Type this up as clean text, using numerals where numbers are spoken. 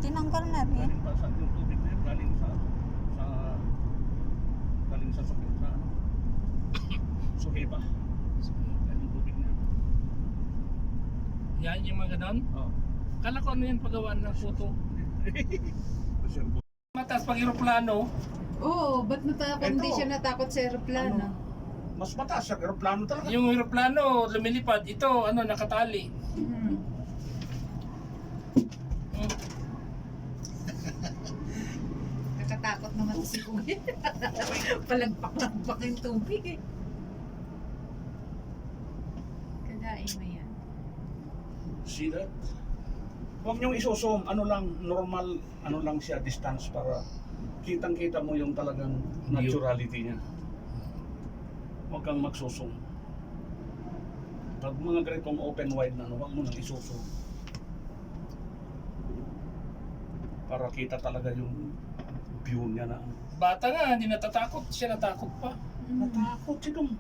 tinanggal na rin. Galing pa sa yung tubig na yun, galing sa suki, sa ano? Suki pa. Galing tubig na yun. Yan yung mga ganon. Oo. Kala ko ano yan pagawaan ng puto. Mataas pag aeroplano. Oo, ba't hindi Ito. siya natakot sa aeroplano? Mas mataas sa aeroplano talaga. Yung aeroplano lumilipad, ito ano nakatali. Hmm. Hmm. Nakatakot naman si Kuya. Palagpak-lagpak yung tubig eh. Kagain mo yan. See that? Huwag niyong isusum, ano lang, normal, ano lang siya, distance para kitang-kita mo yung talagang naturality niya. Huwag kang magsusum. Pag mga ganitong open wide na, huwag mo nang isusum. Para kita talaga yung view niya na. Bata nga, hindi natatakot. Siya natakot pa. Natakot si Dong.